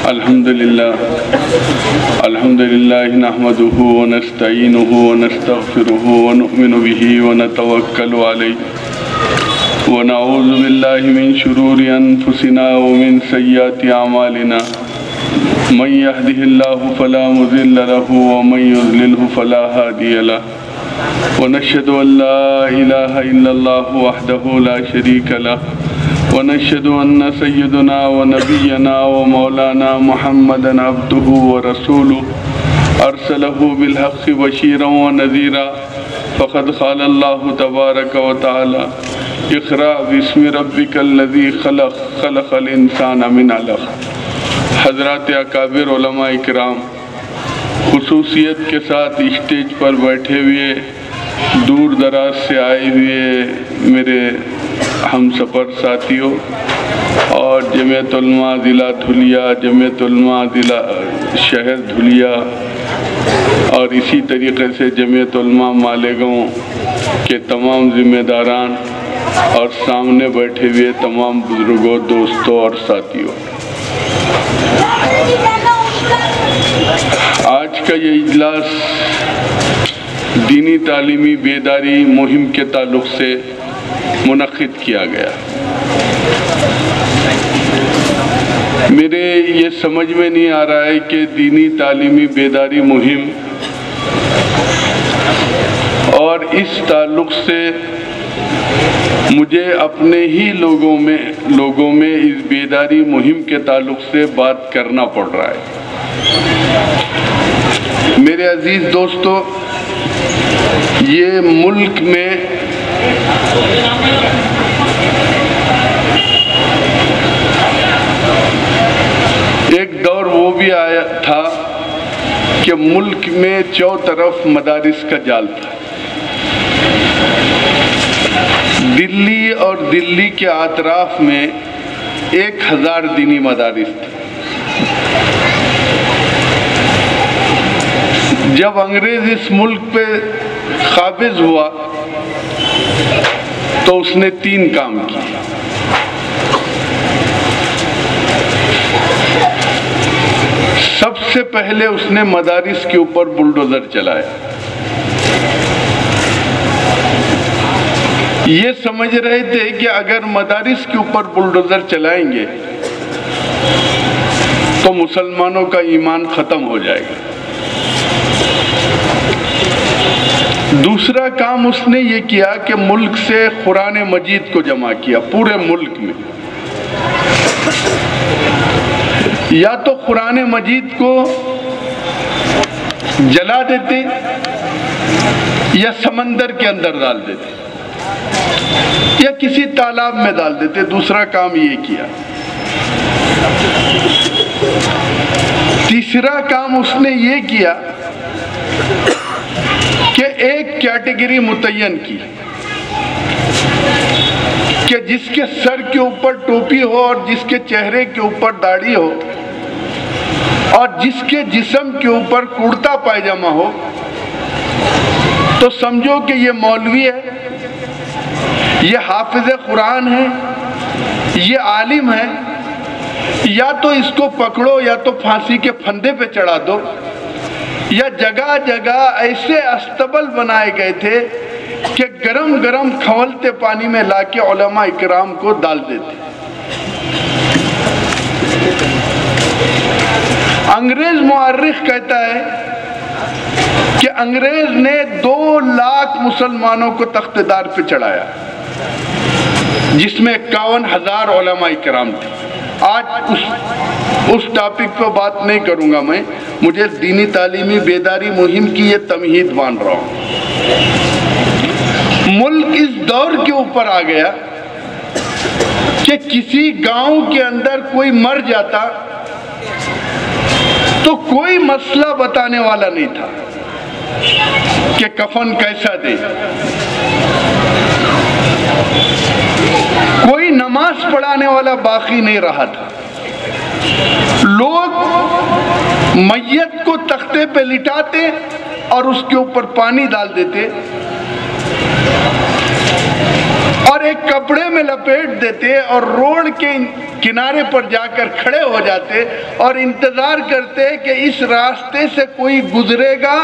अल्हम्दुलिल्लाह नहमदुहु व नस्तईनुहु व नस्तगफिरुहु व नुअमिनु बिही व नतवक्कलु अलैहि व नऊज़ु बिल्लाहि मिन शुरूरि अनफुसिना व मिन सय्यिआति अमालिना मन यहदिहिल्लाहु फला मुज़िल्ल लहु व मन युज़लिल्हु फला हादिय लहु व नशहदु अल्ला इलाहा इल्लल्लाहु वहदहु ला शरीका लहु व नशहदु अन्न सय्यदना व नबियना व मौलाना मुहम्मदन अब्दुहु व रसूलुहु अरसलहु बिलहक़्क़ि बशीरन व नज़ीरा फ़क़द क़ाल अल्लाहु तबारक व तआला इक़रा बिस्मि रब्बिकल्लज़ी ख़लक़ ख़लक़ल इंसान मिन अलक़। हज़रात अकाबिर उलमा इकराम, खुसूसियत के साथ स्टेज पर बैठे हुए, दूर दराज से आए हुए मेरे हम सफ़र साथियों और जमीयत उलमा ज़िला धुलिया, जमीयत उलमा ज़िला शहर धुलिया और इसी तरीक़े से जमीयत उलमा मालेगांव के तमाम ज़िम्मेदारान और सामने बैठे हुए तमाम बुज़ुर्गों, दोस्तों और साथियों, आज का ये इजलास दीनी तालीमी बेदारी मुहिम के ताल्लुक़ से मुनक़्क़िद किया गया। मेरे ये समझ में नहीं आ रहा है कि दीनी तालीमी बेदारी मुहिम और इस ताल्लुक़ से मुझे अपने ही लोगों में इस बेदारी मुहिम के ताल्लुक़ से बात करना पड़ रहा है। मेरे अजीज़ दोस्तों, ये मुल्क में एक दौर वो भी आया था कि मुल्क में चौ तरफ मदारिस का जाल था। दिल्ली और दिल्ली के आतराफ में 1000 दीनी मदारिस थे। जब अंग्रेज इस मुल्क पे काबिज हुआ तो उसने 3 काम किए। सबसे पहले उसने मदारिस के ऊपर बुलडोजर चलाया। ये समझ रहे थे कि अगर मदारिस के ऊपर बुलडोजर चलाएंगे तो मुसलमानों का ईमान खत्म हो जाएगा। दूसरा काम उसने ये किया कि मुल्क से कुरान मजीद को जमा किया। पूरे मुल्क में या तो कुरान मजीद को जला देते या समंदर के अंदर डाल देते या किसी तालाब में डाल देते। दूसरा काम ये किया। तीसरा काम उसने ये किया कि एक कैटेगरी मुतय्यन की कि जिसके सर के ऊपर टोपी हो और जिसके चेहरे के ऊपर दाढ़ी हो और जिसके जिस्म के ऊपर कुर्ता पायजामा हो तो समझो कि ये मौलवी है, ये हाफिज कुरान है, ये आलिम है। या तो इसको पकड़ो या तो फांसी के फंदे पे चढ़ा दो, या जगह जगह ऐसे अस्तबल बनाए गए थे कि गरम गरम खवलते पानी में लाके उलमा इकराम को डाल देते। अंग्रेज मुअर्रिख कहता है कि अंग्रेज ने 2 लाख मुसलमानों को तख्तेदार पे चढ़ाया, जिसमें 51,000 उलमा इकराम थे। आज उस टॉपिक पर बात नहीं करूंगा मैं, मुझे दीनी तालीमी बेदारी मुहिम की ये तमहीद मान रहा हूँ। मुल्क इस दौर के ऊपर आ गया कि किसी गांव के अंदर कोई मर जाता तो कोई मसला बताने वाला नहीं था कि कफन कैसा दे, कोई नमाज पढ़ाने वाला बाकी नहीं रहा था। लोग मैयत को तख्ते पे लिटाते और उसके ऊपर पानी डाल देते और एक कपड़े में लपेट देते और रोड के किनारे पर जाकर खड़े हो जाते और इंतजार करते कि इस रास्ते से कोई गुजरेगा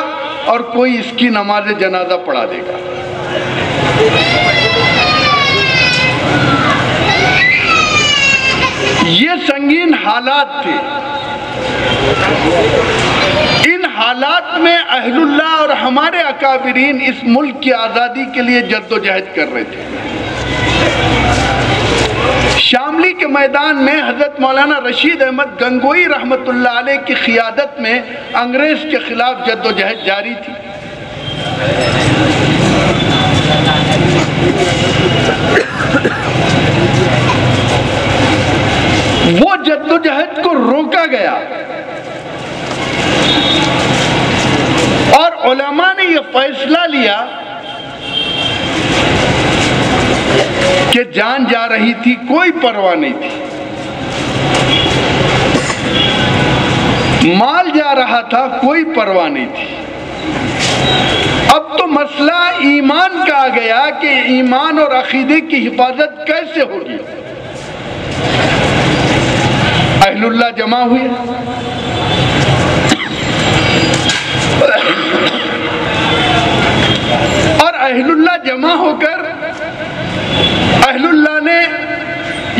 और कोई इसकी नमाज जनाजा पढ़ा देगा। ये संगीन हालात थे। इन हालात में अहलुल्लाह और हमारे अकाबिरीन इस मुल्क की आज़ादी के लिए जद्दोजहद कर रहे थे। शामली के मैदान में हजरत मौलाना रशीद अहमद गंगोई रहमतुल्लाह अलैह की क़ियादत में अंग्रेज़ के खिलाफ जद्दोजहद जारी थी। वो जद्दोजहद को रोका गया और उलमा ने यह फैसला लिया कि जान जा रही थी, कोई परवाह नहीं थी, माल जा रहा था, कोई परवाह नहीं थी। अब तो मसला ईमान का आ गया कि ईमान और अकीदे की हिफाजत कैसे होगी। अहलुल्लाह जमा हुए और अहलुल्लाह जमा होकर अहलुल्लाह ने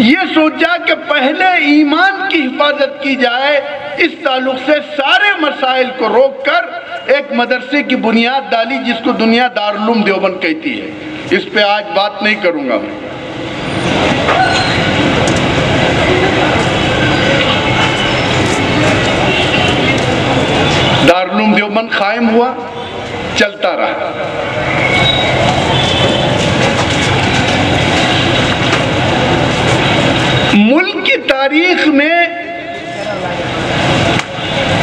ये सोचा कि पहले ईमान की हिफाजत की जाए। इस ताल्लुक से सारे मसाइल को रोककर एक मदरसे की बुनियाद डाली जिसको दुनिया दारुल उलूम देवबंद कहती है। इस पे आज बात नहीं करूंगा मैं। दारुल उलूम देवबंद कायम हुआ, चलता रहा। मुल्क की तारीख में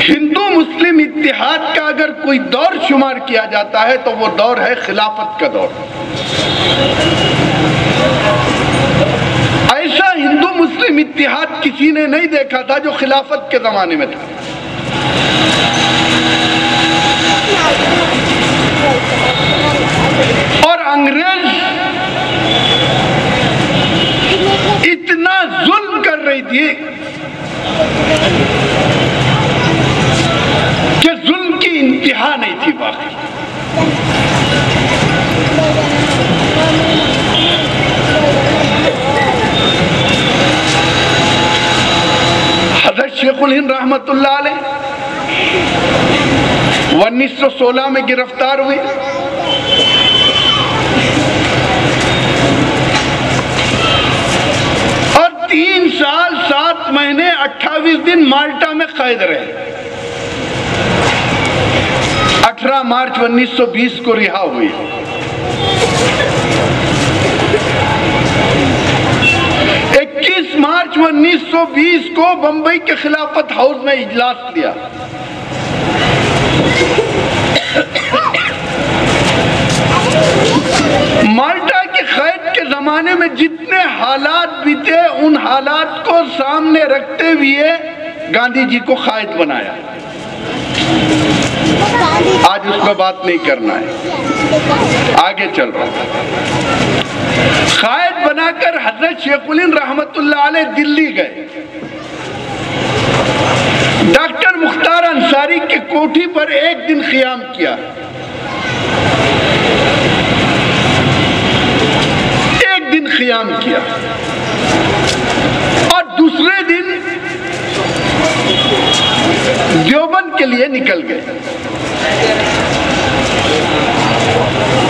हिंदू मुस्लिम इत्तिहाद का अगर कोई दौर शुमार किया जाता है तो वो दौर है खिलाफत का दौर। ऐसा हिंदू मुस्लिम इत्तिहाद किसी ने नहीं देखा था जो खिलाफत के जमाने में था। और अंग्रेज इतना जुल्म कर रही थी कि जुल्म की इंतहा नहीं थी बाकी। हज़रत शेखुल हिंद रहमतुल्लाह अलैह 1916 में गिरफ्तार हुए। और 3 साल 7 महीने 28 दिन माल्टा में कैद रहे। 18 मार्च 1920 को रिहा हुई। मार्च 1920 को बंबई के खिलाफत हाउस में इजलास लिया। माल्टा के कैद के जमाने में जितने हालात बीते उन हालात को सामने रखते हुए गांधी जी को कायद बनाया। आज उस पर बात नहीं करना है, आगे चल रहा है। कायद बनाकर हजरत शेखुल हिंद रहमतुल्लाह अलैह दिल्ली गए। डॉक्टर मुख्तार अंसारी के कोठी पर एक दिन क़ियाम किया। एक दिन क़ियाम किया और दूसरे दिन देवबंद के लिए निकल गए।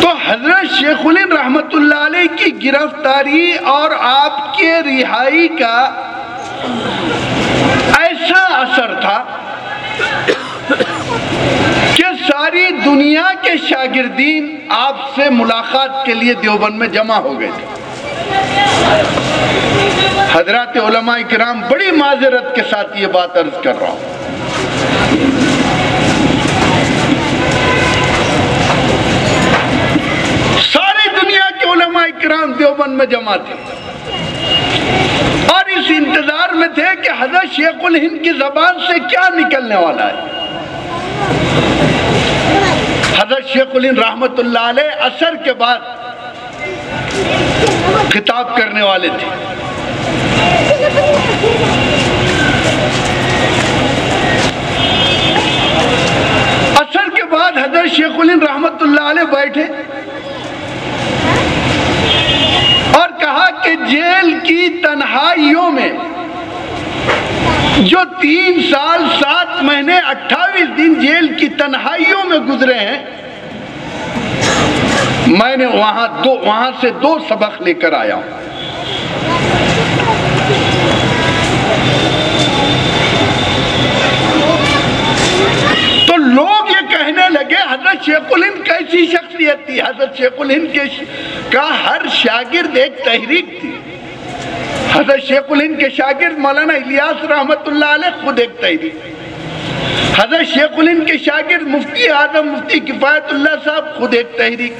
तो हजरत शेखुल हिंद रहमतुल्लाह अलैह की गिरफ्तारी और आपके रिहाई का ऐसा असर था कि सारी दुनिया के शागिर्दीन आपसे मुलाकात के लिए देवबंद में जमा हो गए थे। हजरात उलमा इकराम, बड़ी माजरत के साथ ये बात अर्ज कर रहा हूं। सारी दुनिया के उलमा इकराम देवबंद में जमा थे और इस इंतजार में थे कि हजरत शेखुल हिंद की जबान से क्या निकलने वाला है। हजरत शेखुल हिंद रहमतुल्लाह अलैह असर के बाद खिताब करने वाले थे। असर के बाद हजरत शेखुल हिंद रहमतुल्लाह अलैह बैठे और कहा कि जेल की तन्हाइयों में जो 3 साल 7 महीने 28 दिन जेल की तन्हाइयों में गुजरे हैं, मैंने वहां से 2 सबक लेकर आया हूं। तो लोग ये कहने लगे हजरत शेखुल हिंद कैसी शख्सियत थी। हजरत शेखुल हिंद का हर शागिर्द एक तहरीक थी। हजरत शेखुल हिंद के शागिर्द मौलाना इलियास रहमतुल्लाह अलैह खुद एक तहरीक। हजरत शेखुल हिंद के शागिर्द मुफ्ती आजम मुफ्ती किफायतुल्लाह साहब खुद एक तहरीक।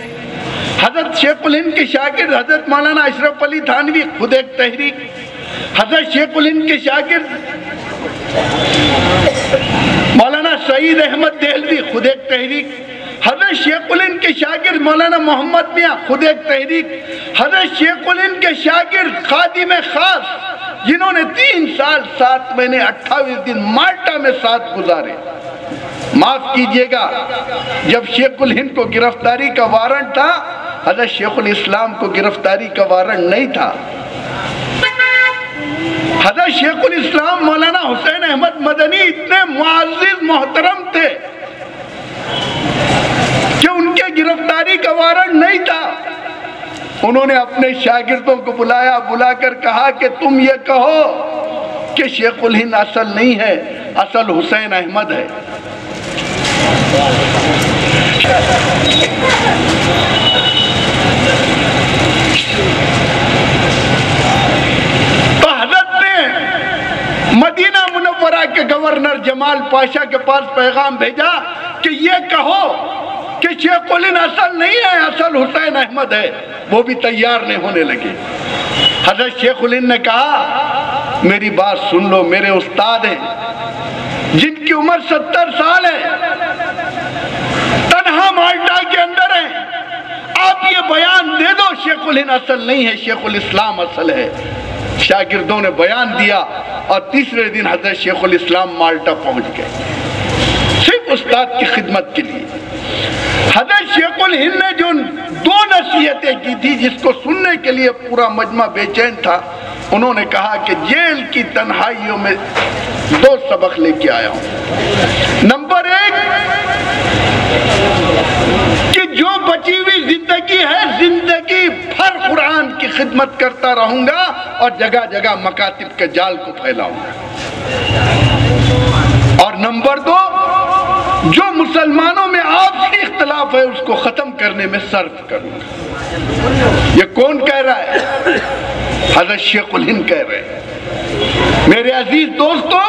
हजरत शेखुल हिंद के शागिर्द हजरत मौलाना अशरफ अली थानवी खुद एक तहरीक। हजरत शेखुल हिंद के शागिर्द मौलाना सईद अहमद देहलवी खुद एक तहरीक। हजरत शेखुल हिंद के शागिर्द मौलाना मोहम्मद मियाँ खुद एक तहरीक। हजरत शेखुल हिंद के शागिर्द खादिम खास जिन्होंने 3 साल 7 महीने 28 दिन माल्टा में साथ गुजारे। माफ कीजिएगा, जब शेखुल हिंद को गिरफ्तारी का वारंट था, हजरत शेखुल इस्लाम को गिरफ्तारी का वारंट नहीं था। हजरत शेखुल इस्लाम मौलाना हुसैन अहमद मदनी इतने मुअज़्ज़िज़ मोहतरम थे कि उनके गिरफ्तारी का वारंट नहीं था। उन्होंने अपने शागिर्दों को बुलाकर कहा कि तुम ये कहो कि शेखुल हिंद असल नहीं है, असल हुसैन अहमद है। तो हजरत ने मदीना मुनव्वरा के गवर्नर जमाल पाशा के पास पैगाम भेजा कि ये कहो कि शेखुल हिंद असल नहीं है, असल हुसैन अहमद है। वो भी तैयार नहीं होने लगे। हजरत शेखुल हिंद ने कहा मेरी बात सुन लो, मेरे उस्ताद हैं जिनकी उम्र 70 साल है, तन्हा माल्टा के अंदर है, आप ये बयान दे दो शेखुल हिंद असल नहीं है, शेखुल इस्लाम असल है। शागिर्दों ने बयान दिया और तीसरे दिन हजरत शेखुल इस्लाम माल्टा पहुंच गए, सिर्फ उस्ताद की खिदमत के लिए। हजरत शेखुल हिंद ने जो 2 नसीहतें की थी जिसको सुनने के लिए पूरा मजमा बेचैन था, उन्होंने कहा कि जेल की तन्हाइयों में 2 सबक लेके आया हूं। नंबर 1 कि जो बची हुई जिंदगी है, जिंदगी भर कुरान की खिदमत करता रहूंगा और जगह जगह मकातिब के जाल को फैलाऊंगा। और नंबर 2, जो मुसलमानों में आपसी इख्तिलाफ है उसको खत्म करने में सर्फ करूंगा। ये कौन कह रहा है? हजरत शेखुल हिंद कह रहे हैं। मेरे अजीज दोस्तों,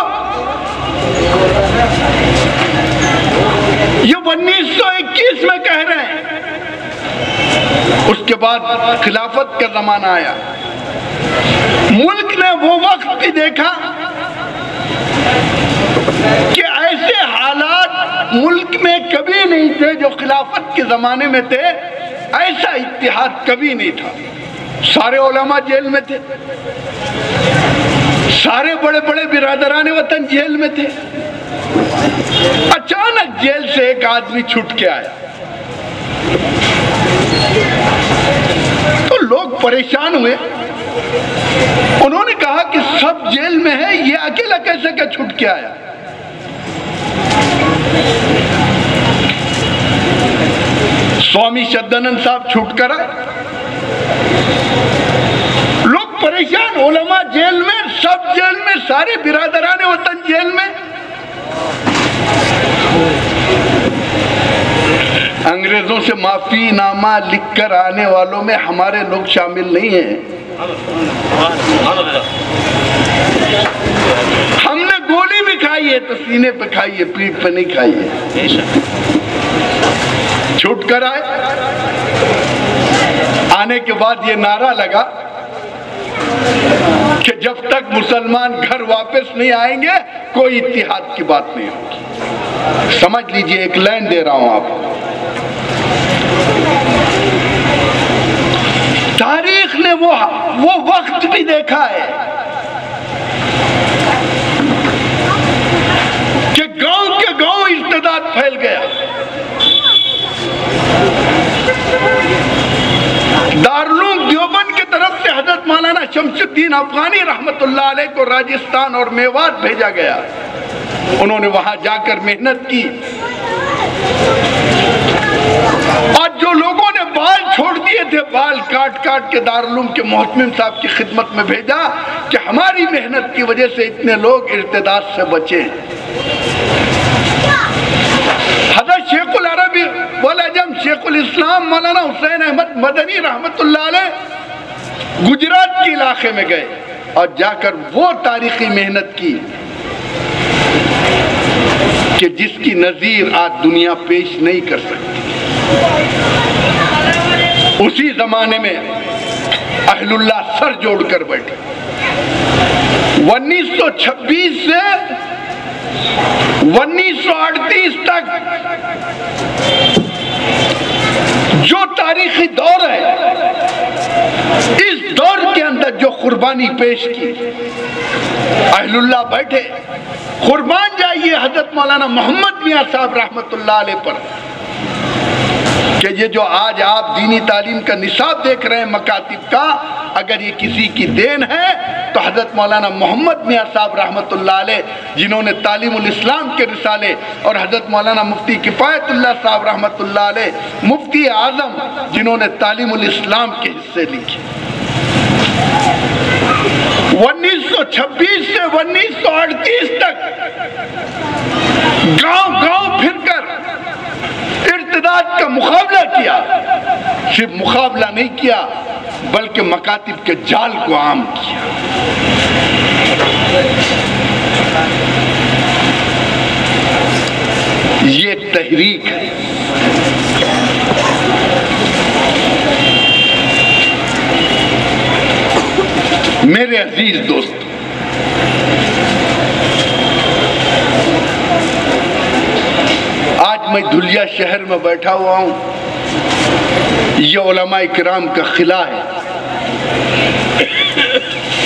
ये 1921 में कह रहे हैं। उसके बाद खिलाफत का जमाना आया। मुल्क ने वो वक्त भी देखा कि ऐसे हालात मुल्क में कभी नहीं थे जो खिलाफत के जमाने में थे। ऐसा इत्तेहाद कभी नहीं था। सारे उलमा जेल में थे, सारे बड़े बड़े बिरादराने वतन जेल में थे। अचानक जेल से एक आदमी छूट के आया तो लोग परेशान हुए। उन्होंने कहा कि सब जेल में है, ये अकेला कैसे क्या छूट के आया? स्वामी सदानंद साहब छूट कर आए। लोग परेशान, उलमा जेल में, सब जेल में, सारे बिरादराने वतन जेल में। अंग्रेजों से माफी नामा लिखकर आने वालों में हमारे लोग शामिल नहीं हैं। हमने गोली भी खाई है तो सीने पे खाई है, पीठ पे नहीं खाई है। छूट कर आए। आने के बाद ये नारा लगा कि जब तक मुसलमान घर वापस नहीं आएंगे कोई इत्तेहाद की बात नहीं होगी। समझ लीजिए, एक लाइन दे रहा हूं आपको। तारीख ने वो वक्त भी देखा है कि गांव के गांव इर्तिदाद फैल गया। दारुल देवबंद की तरफ से हजरत मौलाना शमसुद्दीन अफगानी रहमतुल्लाह अलैह को राजस्थान और मेवात भेजा गया। उन्होंने वहां जाकर मेहनत की और जो लोगों ने बाल छोड़ दिए थे, बाल काट काट के दारुल के मोहतमिम साहब की खिदमत में भेजा कि हमारी मेहनत की वजह से इतने लोग इर्तिदाद से बचे। हज़रत शेखुल अरबी वल अजम शेखुल इस्लाम मौलाना हुसैन अहमद मदनी रहमतुल्लाह अलैह गुजरात के इलाके में गए और जाकर वो तारीखी मेहनत की कि जिसकी नजीर आज दुनिया पेश नहीं कर सकती। उसी जमाने में अहलुल्लाह सर जोड़कर बैठे। 1926 से 1938 तक जो तारीखी दौर है, इस दौर के अंदर जो कुर्बानी पेश की, अहलुल्लाह बैठे कुर्बान जाइए हजरत मौलाना मोहम्मद मियां साहब रहमतुल्लाह अलैह पर कि ये जो आज आप दीनी तालीम का निसाब देख रहे हैं मकातिब का, अगर ये किसी की देन है तो हजरत मौलाना मोहम्मद मियां साहब रहमतुल्लाह अलैह, जिन्होंने तालीमुल इस्लाम के रिसाले, और हजरत मौलाना मुफ्ती किफायतुल्लाह साहब रहमतुल्लाह अलैह, मुफ्ती आजम, जिन्होंने तालीमुल इस्लाम के हिस्से लिखे। 1926 से 1938 तक गांव गांव फिरकर इर्तिदाद का मुकाबला किया। सिर्फ मुकाबला नहीं किया बल्कि मकातिब के जाल को आम किया। ये तहरीक है। मेरे अजीज दोस्त, आज मैं धुलिया शहर में बैठा हुआ हूं। ये उलमा इकराम का किला है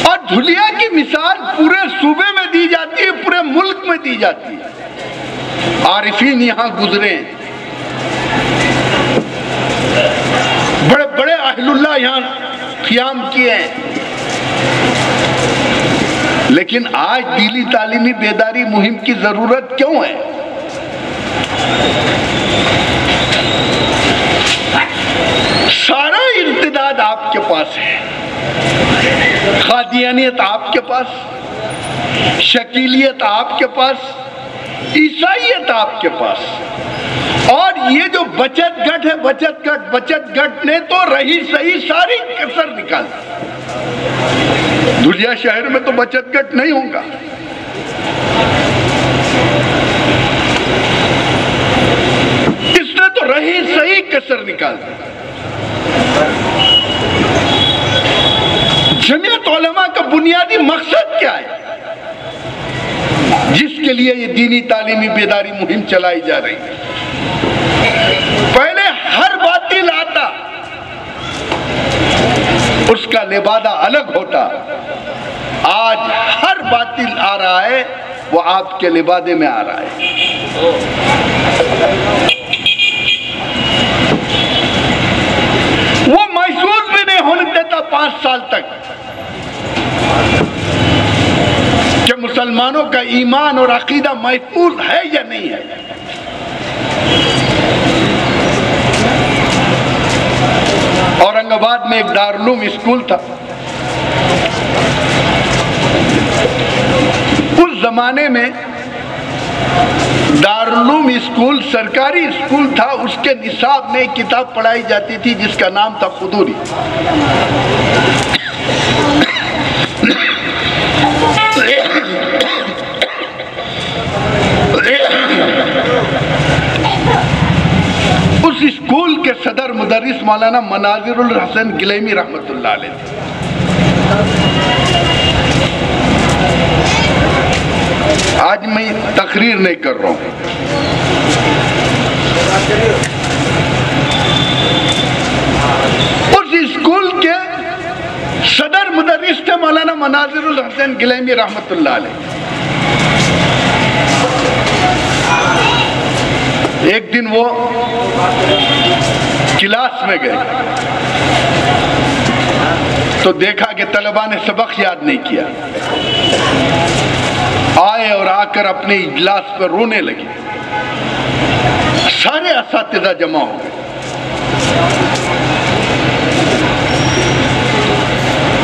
और धुलिया की मिसाल पूरे सूबे में दी जाती है, पूरे मुल्क में दी जाती है। आरिफीन यहां गुजरे, बड़े बड़े अहलुल्लाह यहां क़ियाम किए हैं, लेकिन आज दीनी तालीमी बेदारी मुहिम की जरूरत क्यों है? सारा इर्तिदाद आपके पास है, खादियानियत आपके पास, शकीलियत आपके पास, ईसाइयत आपके पास, और ये जो बचत गट है, बचत गट ने तो रही सही सारी कसर निकाल। धुलिया शहर में तो बचत गट नहीं होगा। इसने तो रही सही कसर निकाल। जमीयत उलमा का बुनियादी मकसद क्या है जिसके लिए ये दीनी तालीमी बेदारी मुहिम चलाई जा रही है? पहले हर बातिल आता, उसका लिबादा अलग होता। आज हर बातिल आ रहा है, वो आपके लिबादे में आ रहा है। वो महसूस भी नहीं होने देता 5 साल तक कि मुसलमानों का ईमान और अकीदा महफूज है या नहीं है। औरंगाबाद में एक दारुल स्कूल था। उस जमाने में दारुल स्कूल सरकारी स्कूल था। उसके निसाब में एक किताब पढ़ाई जाती थी जिसका नाम था खुदूरी। उस स्कूल के सदर मुदर्रिस मौलाना मनाजिरुल हसन गिलेमी रहमतुल्लाह अलैह थे। आज मैं तकरीर नहीं कर रहा हूं। उस स्कूल के सदर मुदर्रिस थे मौलाना मनाजिरुल हसन गिलैमी रहमतुल्लाह अलैह। एक दिन वो क्लास में गए तो देखा कि तलबा ने सबक याद नहीं किया। आए और आकर अपने इजलास पर रोने लगे। सारे असातिज़ा जमा हो गए।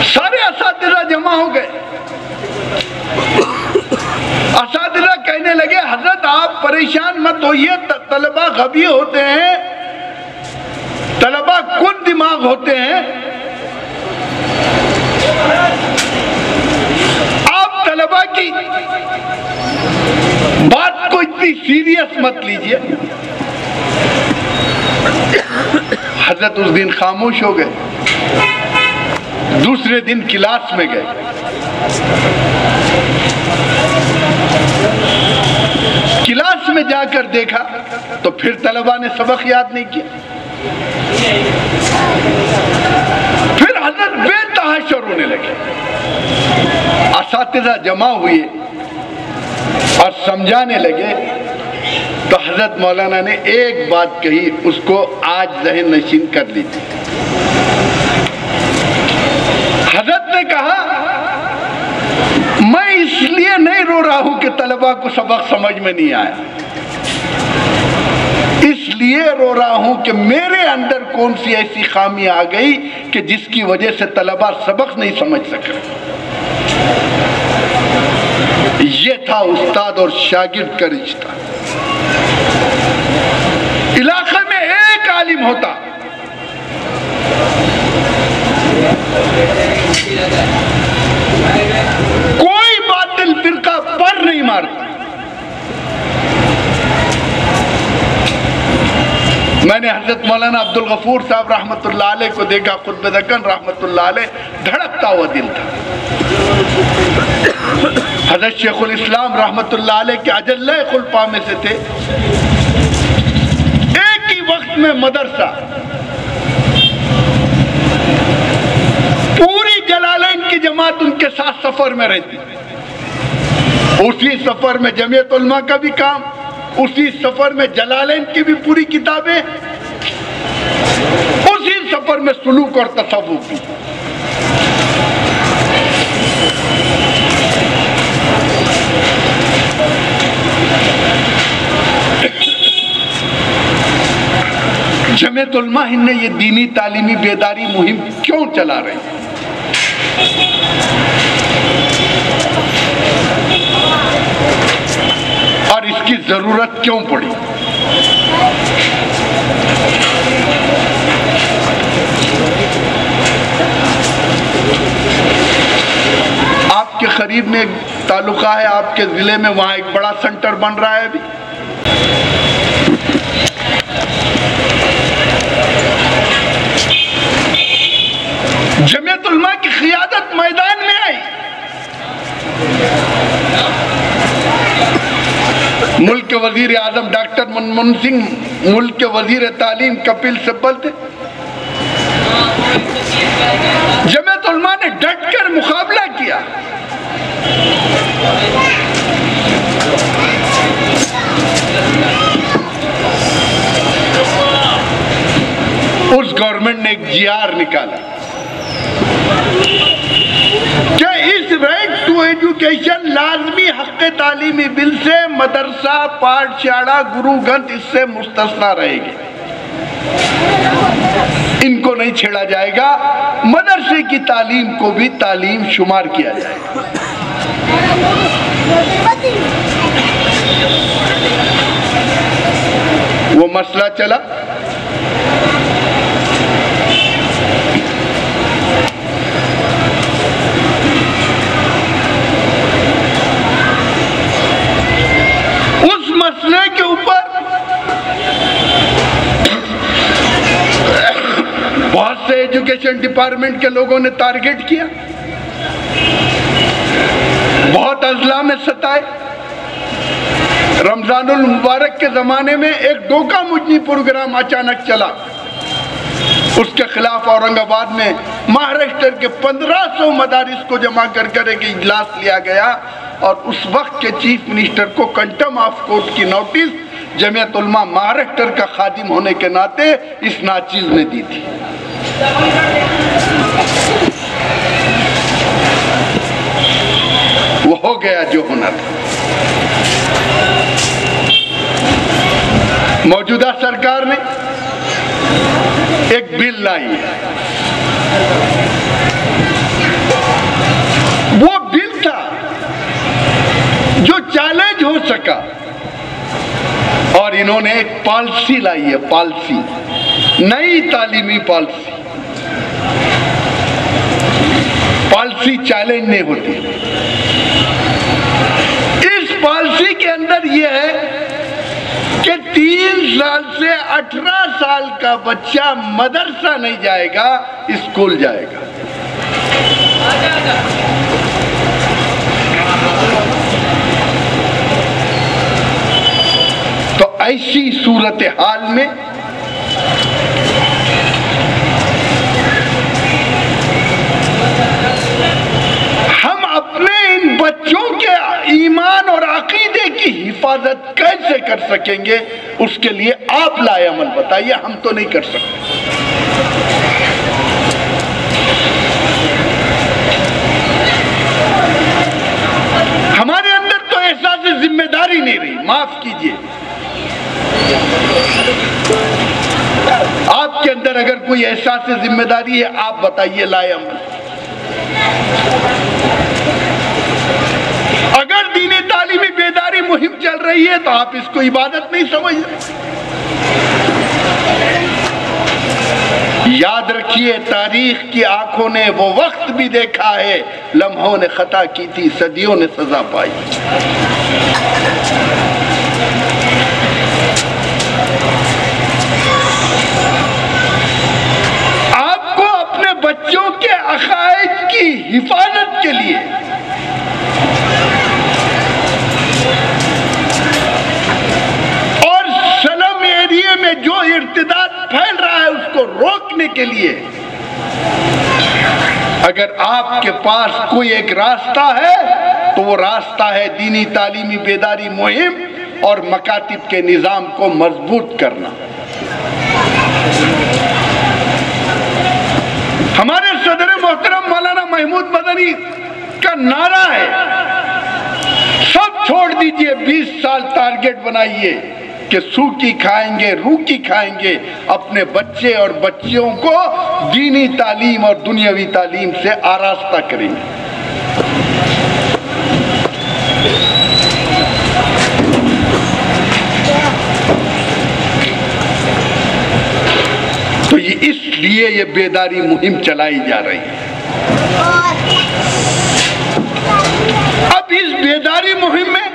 सारे असातिज़ा जमा हो गए। असातिज़ा कहने लगे, हजरत आप परेशान मत होइए, तलबा गबी होते हैं, तलबा कुल दिमाग होते हैं, आप तलबा की बात को इतनी सीरियस मत लीजिए। हजरत उस दिन खामोश हो गए। दूसरे दिन क्लास में गए। क्लास में जाकर देखा तो फिर तलबा ने सबक याद नहीं किया। फिर हजरत बेतहाशा रोने लगे। असातिज़ा जमा हुए और समझाने लगे तो हजरत मौलाना ने एक बात कही, उसको आज ज़हन नशीन कर लीजिए। हजरत ने कहा, मैं इसलिए नहीं रो रहा हूं कि तलबा को सबक समझ में नहीं आया, इसलिए रो रहा हूं कि मेरे अंदर कौन सी ऐसी खामी आ गई कि जिसकी वजह से तलबा सबक नहीं समझ सके। ये था उस्ताद और शागिर्द का रिश्ता। इलाके में एक आलिम होता, कोई बातिल फिरका पर नहीं मारता। मैंने हजरत मौलाना अब्दुल गफूर साहब रहमतुल्लाह अलैह को देखा, खुतब दक्कन रहमतुल्लाह अलैह, धड़कता हुआ दिल था। हजरत शेखुल इस्लाम रहमतुल्लाह अलैह के अजल्ले खुलफा में से थे। एक ही वक्त में मदरसा, पूरी जलालैन की जमात उनके साथ सफर में रहती। उसी सफर में जमीयत उलमा का भी काम, उसी सफर में जलालैन की भी पूरी किताबें, उसी सफर में सुलूक और तसव्वुफ भी। जमीयत उलमा हिंद ने ये दीनी तालीमी बेदारी मुहिम क्यों चला रही? और इसकी जरूरत क्यों पड़ी? आपके करीब में एक तालुका है, आपके जिले में, वहां एक बड़ा सेंटर बन रहा है अभी। जमीयत उलमा की क़ियादत मैदान में आई। मुल्क के वजीर आजम डॉक्टर मनमोहन सिंह, मुल्क के वजीर तालीम कपिल सिब्बल थे। जमीयत उलमा ने डट कर मुकाबला किया। उस गवर्नमेंट ने एक जीआर निकाला कि इस राइट टू एजुकेशन लाजमी हक़ तालीमी बिल से मदरसा, पाठशाला, गुरु ग्रंथ इससे मुस्तस्ना रहेंगे। इनको नहीं छेड़ा जाएगा। मदरसे की तालीम को भी तालीम शुमार किया जाएगा। वो मसला चला। उस मसले के ऊपर बहुत से एजुकेशन डिपार्टमेंट के लोगों ने टारगेट किया, बहुत अजला में सताए। रमजानुल मुबारक के जमाने में एक डोका मुजनी प्रोग्राम अचानक चला। उसके खिलाफ औरंगाबाद में महाराष्ट्र के 1500 मदारिस को जमा कर एक इजलास लिया गया और उस वक्त के चीफ मिनिस्टर को कंटेम्प्ट ऑफ कोर्ट की नोटिस जमीयत उलमा महाराष्ट्र का खादिम होने के नाते इस नाचीज ने दी थी। वो हो गया जो होना था। मौजूदा सरकार ने एक बिल लाई है। वो बिल था जो चैलेंज हो सका और इन्होंने एक पॉलिसी लाई है, पॉलिसी, नई तालीमी पॉलिसी। पॉलिसी चैलेंज नहीं होती। इस पॉलिसी के अंदर यह है कि 3 साल से 18 साल का बच्चा मदरसा नहीं जाएगा, स्कूल जाएगा। तो ऐसी सूरत हाल में हम अपने इन बच्चों के ईमान और अकीदे की हिफाजत कैसे कर सकेंगे, उसके लिए आप लाएअमल बताइए। हम तो नहीं कर सकते। हमारे अंदर तो एहसास जिम्मेदारी नहीं रही। माफ कीजिए, आपके अंदर अगर कोई एहसास जिम्मेदारी है आप बताइए, लाएअमल। अगर दीनी तालीमी बेदारी मुहिम चल रही है तो आप इसको इबादत नहीं समझ रहे। याद रखिए, तारीख की आंखों ने वो वक्त भी देखा है, लम्हों ने खता की थी, सदियों ने सजा पाई। आपको अपने बच्चों के अकायद की हिफाजत के लिए और सलम एरिया में जो इर्तिदाद फैल रहा है उसको रोकने के लिए अगर आपके पास कोई एक रास्ता है तो वो रास्ता है दीनी तालीमी बेदारी मुहिम और मकातिब के निज़ाम को मजबूत करना। हमारे सदर मोहतरम मौलाना महमूद मदनी का नारा है, सब छोड़ दीजिए, 20 साल टारगेट बनाइए कि सूखी खाएंगे, रूखी खाएंगे, अपने बच्चे और बच्चियों को दीनी तालीम और दुनियावी तालीम से आरास्ता करेंगे। तो ये इसलिए ये बेदारी मुहिम चलाई जा रही है। अब इस बेदारी मुहिम में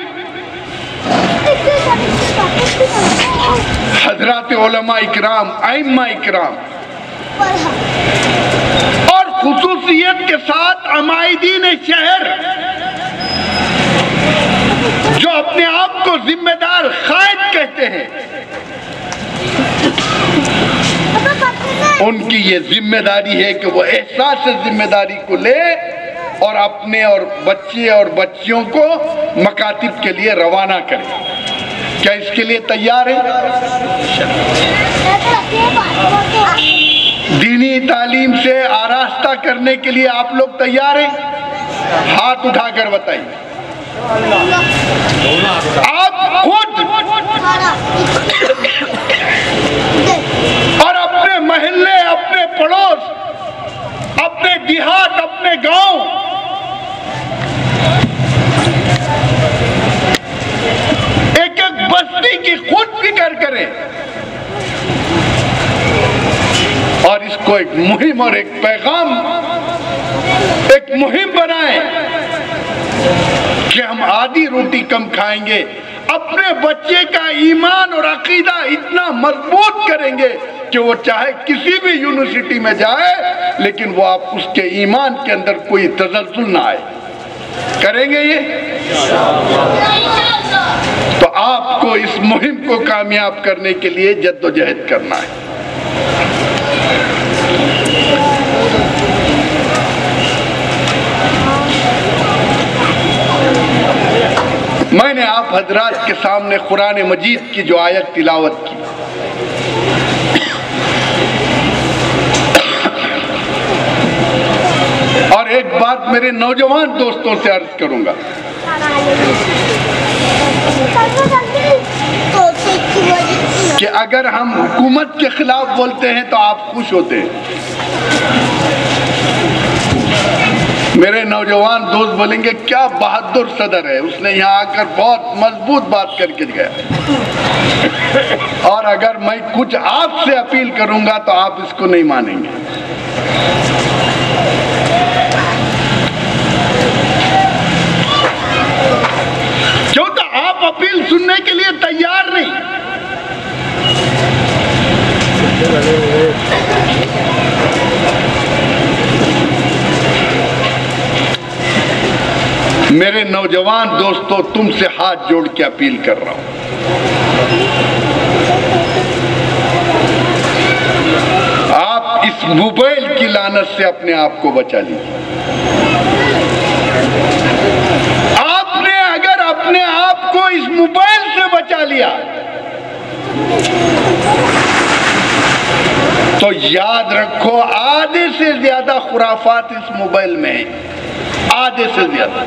हजरात उलमा इकराम, आइम्मा इकराम और खुसूसियत के साथ अमायदीन शहर जो अपने आप को जिम्मेदार कायद कहते हैं, उनकी ये जिम्मेदारी है कि वो एहसास जिम्मेदारी को ले और अपने और बच्चे और बच्चियों को मकातिब के लिए रवाना करें। क्या इसके लिए तैयार है? दीनी तालीम से आरास्ता करने के लिए आप लोग तैयार हैं? हाथ उठाकर बताइए। आप खुद और अपने महल्ले, अपने पड़ोस, अपने देहात, अपने गांव, एक एक बस्ती की खुद फिक्र करें और इसको एक मुहिम और एक पैगाम, एक मुहिम बनाएं कि हम आधी रोटी कम खाएंगे, अपने बच्चे का ईमान और अकीदा इतना मजबूत करेंगे कि वो चाहे किसी भी यूनिवर्सिटी में जाए लेकिन वो आप उसके ईमान के अंदर कोई तसल्सल ना आए। करेंगे ये? तो आपको इस मुहिम को कामयाब करने के लिए जद्दोजहद करना है। मैंने आप हजरात के सामने कुरान मजीद की जो आयत तिलावत की, और एक बात मेरे नौजवान दोस्तों से अर्ज करूंगा, कि अगर हम हुकूमत के खिलाफ बोलते हैं तो आप खुश होते हैं। मेरे नौजवान दोस्त बोलेंगे क्या बहादुर सदर है, उसने यहाँ आकर बहुत मजबूत बात करके गया। और अगर मैं कुछ आपसे अपील करूंगा तो आप इसको नहीं मानेंगे। क्यों? तो आप अपील सुनने के लिए तैयार नहीं। मेरे नौजवान दोस्तों, तुमसे हाथ जोड़ के अपील कर रहा हूं, आप इस मोबाइल की लानत से अपने आप को बचा लीजिए। आपने अगर अपने आप को इस मोबाइल से बचा लिया तो याद रखो आधे से ज्यादा खुराफात इस मोबाइल में है, आधे से ज्यादा।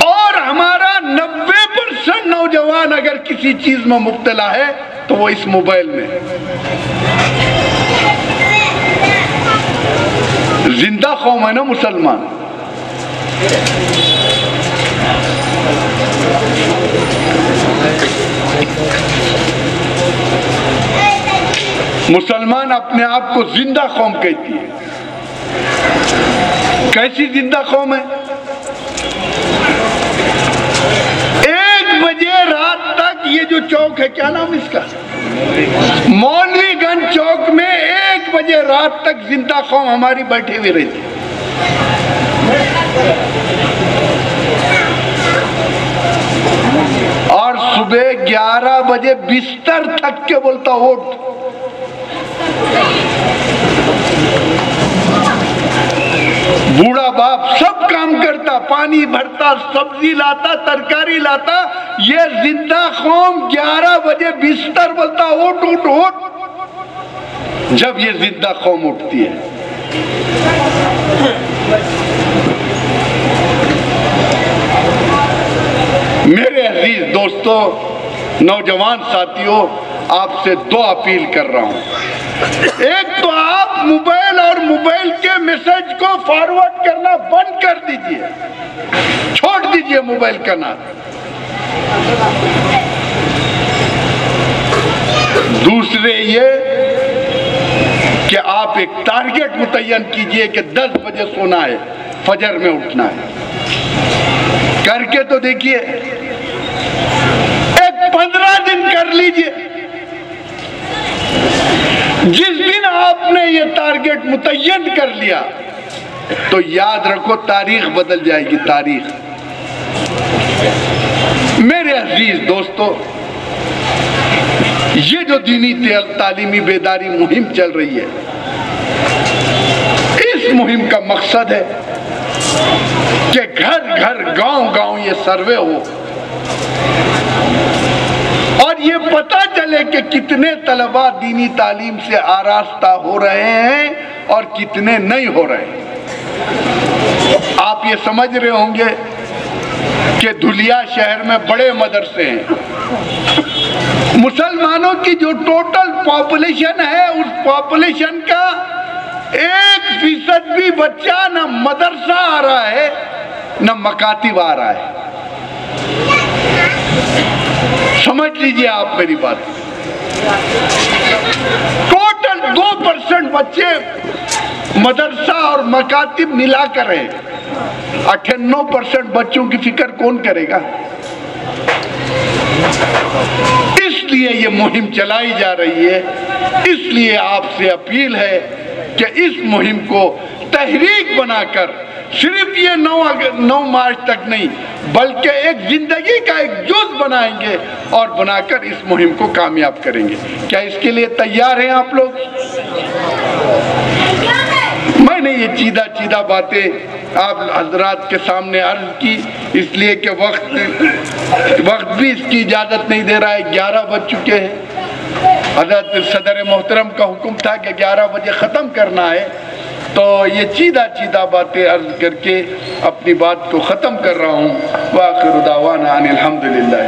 और हमारा 90% नौजवान अगर किसी चीज में मुब्तला है तो वो इस मोबाइल में। जिंदा कौम है ना मुसलमान। मुसलमान अपने आप को जिंदा कौम कहती है। कैसी जिंदा कौम है? 1 बजे रात तक ये जो चौक है, क्या नाम इसका, मौलवीगंज चौक में 1 बजे रात तक जिंदा कौम हमारी बैठी हुई रहती है। और सुबह 11 बजे बिस्तर थक के बोलता उठ। बूढ़ा बाप सब काम करता, पानी भरता, सब्जी लाता, तरकारी लाता, ये जिंदा कौम 11 बजे बिस्तर बोलता उठ उठ उठ। जब ये जिंदा कौम उठती है, मेरे अजीज दोस्तों, नौजवान साथियों, आपसे 2 अपील कर रहा हूं। एक तो आप मोबाइल और मोबाइल के मैसेज को फॉरवर्ड करना बंद कर दीजिए, छोड़ दीजिए मोबाइल का नाम। दूसरे ये कि आप एक टारगेट मुतय्यन कीजिए कि 10 बजे सोना है, फजर में उठना है। करके तो देखिए, एक 15 दिन कर लीजिए। जिस दिन आपने ये टारगेट मुतय्यन कर लिया तो याद रखो तारीख बदल जाएगी, तारीख। मेरे अजीज दोस्तों, ये जो दीनी तालीमी बेदारी मुहिम चल रही है, इस मुहिम का मकसद है कि घर घर गांव गांव ये सर्वे हो और ये पता चले कि कितने तलबा दीनी तालीम से आरास्ता हो रहे हैं और कितने नहीं हो रहे। आप ये समझ रहे होंगे कि धुलिया शहर में बड़े मदरसे हैं। मुसलमानों की जो टोटल पॉपुलेशन है, उस पॉपुलेशन का 1% भी बच्चा न मदरसा आ रहा है न मकातिब आ रहा है। समझ लीजिए आप मेरी बात। टोटल 2% बच्चे मदरसा और मकातिब मिलाकर है। 98% बच्चों की फिक्र कौन करेगा? इसलिए ये मुहिम चलाई जा रही है। इसलिए आपसे अपील है कि इस मुहिम को तहरीक बनाकर सिर्फ ये 9 मार्च तक नहीं बल्कि एक जिंदगी का एक जुज बनाएंगे और बनाकर इस मुहिम को कामयाब करेंगे। क्या इसके लिए तैयार हैं आप लोग? मैंने ये चीदा बातें आप हजरात के सामने अर्ज की इसलिए कि वक्त भी इसकी इजाज़त नहीं दे रहा है। 11 बज चुके हैं। हजरत सदर मोहतरम का हुक्म था कि 11 बजे ख़त्म करना है, तो ये चीदा बातें अर्ज करके अपनी बात को ख़त्म कर रहा हूँ। वाखिर दावाना अनिल हम्दुलिल्लाह।